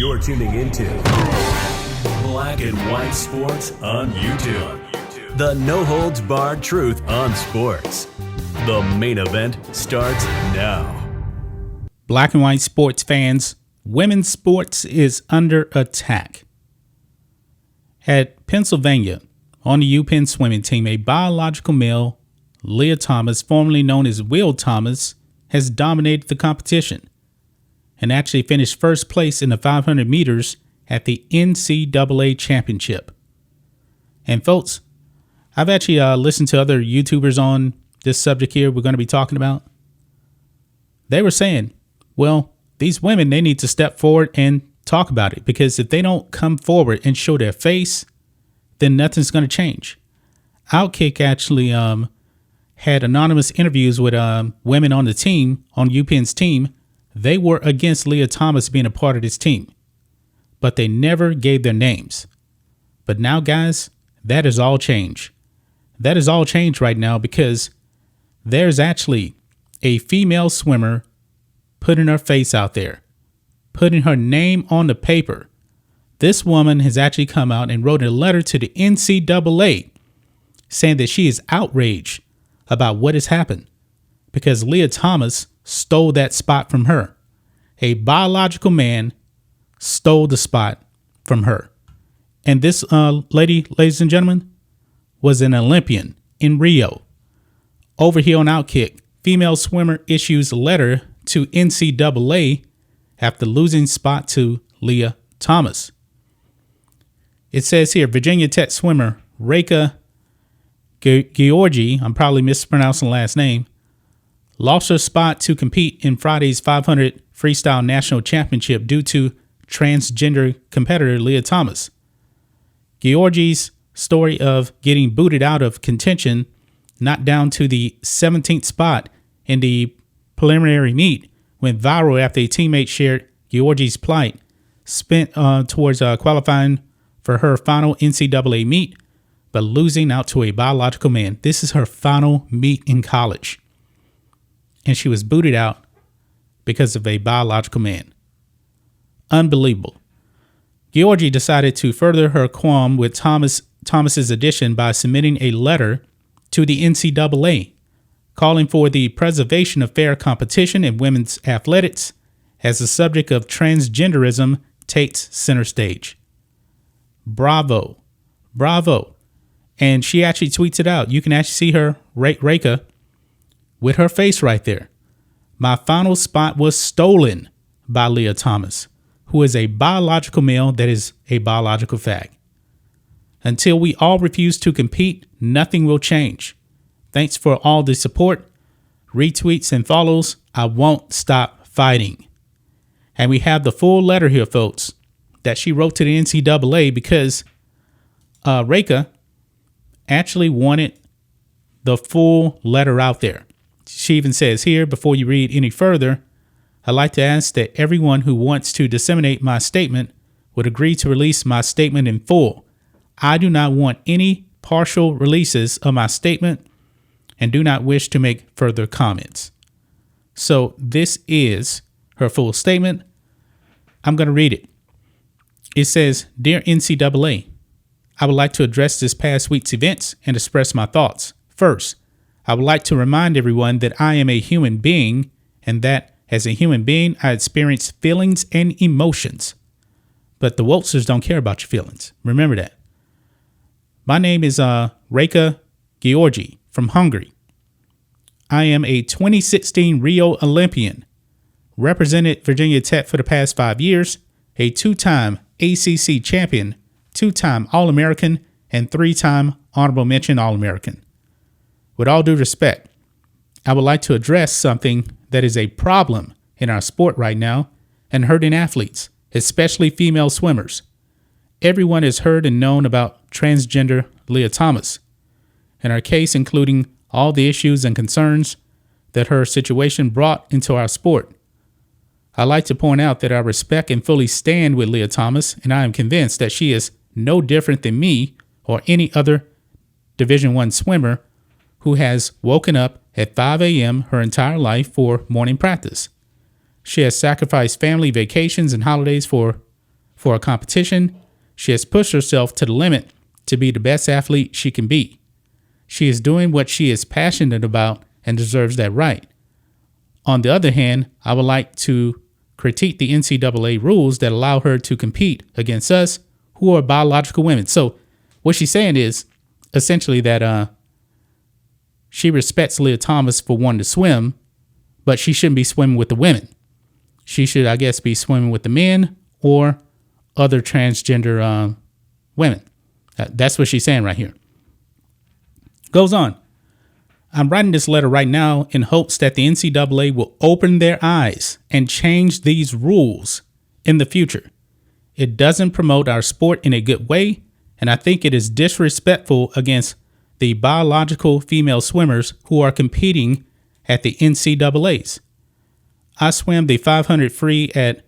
You're tuning into Black and White Sports on YouTube. The no-holds-barred truth on sports. The main event starts now. Black and White sports fans, women's sports is under attack. At Pennsylvania, on the UPenn swimming team, a biological male, Lia Thomas, formerly known as Will Thomas, has dominated the competition and actually finished first place in the 500 meters at the NCAA Championship. And folks, I've actually listened to other YouTubers on this subject here we're going to be talking about. They were saying, well, these women, they need to step forward and talk about it, because if they don't come forward and show their face, then nothing's going to change. Outkick actually had anonymous interviews with women on the team, on UPenn's team. They were against Lia Thomas being a part of this team, but they never gave their names. But now, guys, that is all changed. That is all changed right now, because there's actually a female swimmer putting her face out there, putting her name on the paper. This woman has actually come out and wrote a letter to the NCAA saying that she is outraged about what has happened because Lia Thomas stole that spot from her. A biological man stole the spot from her. And this lady, ladies and gentlemen, was an Olympian in Rio. Over here on Outkick, female swimmer issues a letter to NCAA after losing spot to Lia Thomas. It says here, Virginia Tech swimmer Reka Gyorgy, I'm probably mispronouncing the last name, lost her spot to compete in Friday's 500 Freestyle National Championship due to transgender competitor Lia Thomas. Gyorgy's story of getting booted out of contention, knocked down to the 17th spot in the preliminary meet, went viral after a teammate shared Gyorgy's plight, spent towards qualifying for her final NCAA meet, but losing out to a biological man. This is her final meet in college, and she was booted out because of a biological man. Unbelievable. Gyorgy decided to further her qualm with Thomas's addition by submitting a letter to the NCAA calling for the preservation of fair competition in women's athletics as the subject of transgenderism takes center stage. Bravo. Bravo. And she actually tweets it out. You can actually see her, Reka, with her face right there. My final spot was stolen by Lia Thomas, who is a biological male that is a biological fact. Until we all refuse to compete, nothing will change. Thanks for all the support, retweets, and follows. I won't stop fighting. And we have the full letter here, folks, that she wrote to the NCAA because Reka actually wanted the full letter out there. She even says here, before you read any further, I'd like to ask that everyone who wants to disseminate my statement would agree to release my statement in full. I do not want any partial releases of my statement and do not wish to make further comments. So this is her full statement. I'm going to read it. It says, Dear NCAA, I would like to address this past week's events and express my thoughts. First, I would like to remind everyone that I am a human being and that as a human being, I experience feelings and emotions. But the Waltzers don't care about your feelings. Remember that. My name is Reka Gyorgy from Hungary. I am a 2016 Rio Olympian, represented Virginia Tech for the past 5 years, a 2-time ACC champion, 2-time All-American, and 3-time honorable mention All-American. With all due respect, I would like to address something that is a problem in our sport right now and hurting athletes, especially female swimmers. Everyone has heard and known about transgender Lia Thomas, in our case including all the issues and concerns that her situation brought into our sport. I'd like to point out that I respect and fully stand with Lia Thomas, and I am convinced that she is no different than me or any other Division I swimmer who has woken up at 5 a.m. her entire life for morning practice. She has sacrificed family vacations and holidays for for a competition. She has pushed herself to the limit to be the best athlete she can be. She is doing what she is passionate about and deserves that right. On the other hand, I would like to critique the NCAA rules that allow her to compete against us who are biological women. So what she's saying is essentially that she respects Lia Thomas for wanting to swim, but she shouldn't be swimming with the women. She should, I guess, be swimming with the men or other transgender women. That's what she's saying right here. Goes on. I'm writing this letter right now in hopes that the NCAA will open their eyes and change these rules in the future. It doesn't promote our sport in a good way, and I think it is disrespectful against the biological female swimmers who are competing at the NCAAs. I swam the 500 free at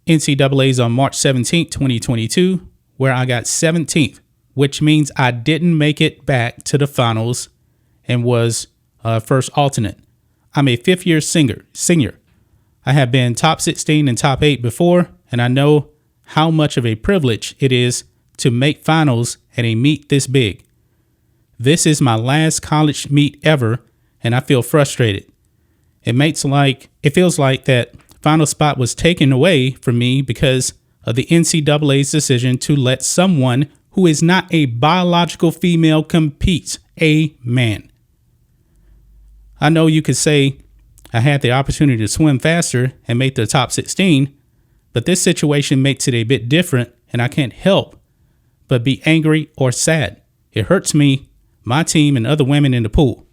NCAAs on March 17, 2022, where I got 17th, which means I didn't make it back to the finals and was first alternate. I'm a fifth-year senior. I have been top 16 and top 8 before, and I know how much of a privilege it is to make finals at a meet this big. This is my last college meet ever, and I feel frustrated. It feels like that final spot was taken away from me because of the NCAA's decision to let someone who is not a biological female compete, a man. I know you could say I had the opportunity to swim faster and make the top 16, but this situation makes it a bit different, and I can't help but be angry or sad. It hurts me, my team, and other women in the pool.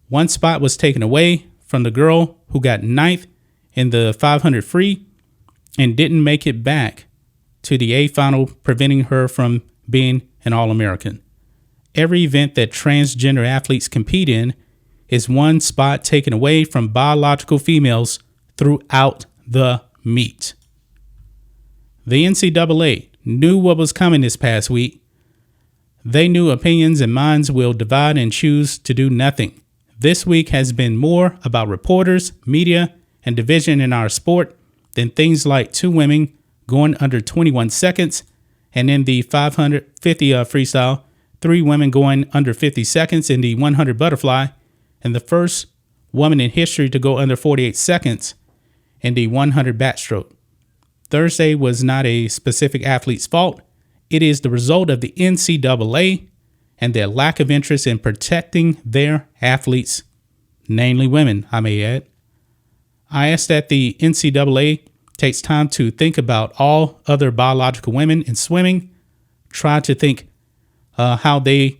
One spot was taken away from the girl who got 9th in the 500 free and didn't make it back to the A final, preventing her from being an All-American. Every event that transgender athletes compete in is one spot taken away from biological females throughout the meet. The NCAA knew what was coming this past week. They knew opinions and minds will divide and choose to do nothing. This week has been more about reporters, media, and division in our sport than things like 2 women going under 21 seconds, and in the 550 freestyle, 3 women going under 50 seconds in the 100 butterfly, and the first woman in history to go under 48 seconds in the 100 backstroke. Thursday was not a specific athlete's fault. It is the result of the NCAA and their lack of interest in protecting their athletes, namely women, I may add. I ask that the NCAA takes time to think about all other biological women in swimming, try to think how they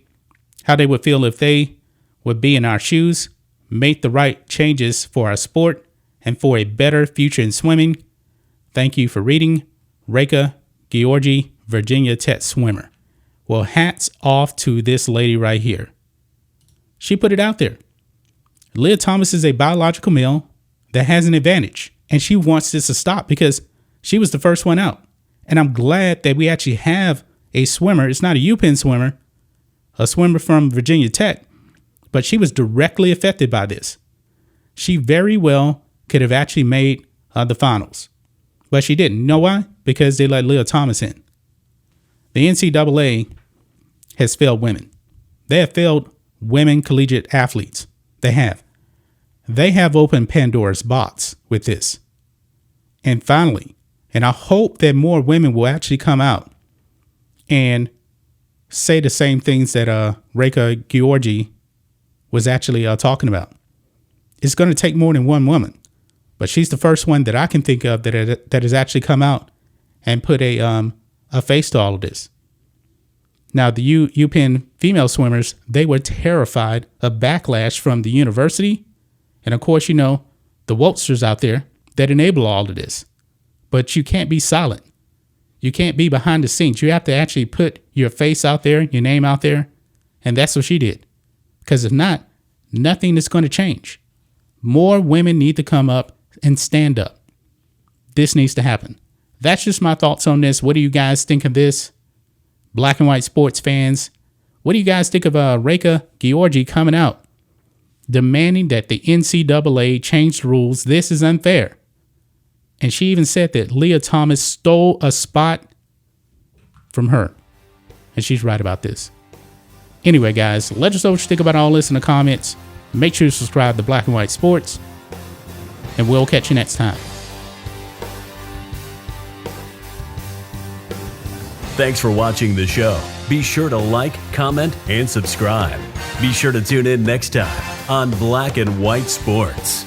would feel if they would be in our shoes, make the right changes for our sport and for a better future in swimming. Thank you for reading. Reka Gyorgy, Virginia Tech swimmer. Well, hats off to this lady right here. She put it out there. Lia Thomas is a biological male that has an advantage, and she wants this to stop because she was the first one out. And I'm glad that we actually have a swimmer. It's not a UPenn swimmer, a swimmer from Virginia Tech, but she was directly affected by this. She very well could have actually made the finals, but she didn't. You know why? Because they let Lia Thomas in. The NCAA has failed women. They have failed women collegiate athletes. They have. They have opened Pandora's box with this. And finally, and I hope that more women will actually come out and say the same things that Reka Gyorgy was actually talking about. It's going to take more than one woman, but she's the first one that I can think of that has actually come out and put a face to all of this. Now, the UPenn female swimmers, they were terrified of backlash from the university. And of course, you know, the wokesters out there that enable all of this. But you can't be silent. You can't be behind the scenes. You have to actually put your face out there, your name out there. And that's what she did. Because if not, nothing is going to change. More women need to come up and stand up. This needs to happen. That's just my thoughts on this. What do you guys think of this? Black and white sports fans, what do you guys think of Reka Gyorgy coming out, demanding that the NCAA change the rules? This is unfair. And she even said that Lia Thomas stole a spot from her. And she's right about this. Anyway, guys, let us know what you think about all this in the comments. Make sure you subscribe to Black and White Sports. And we'll catch you next time. Thanks for watching the show. Be sure to like, comment, and subscribe. Be sure to tune in next time on Black and White Sports.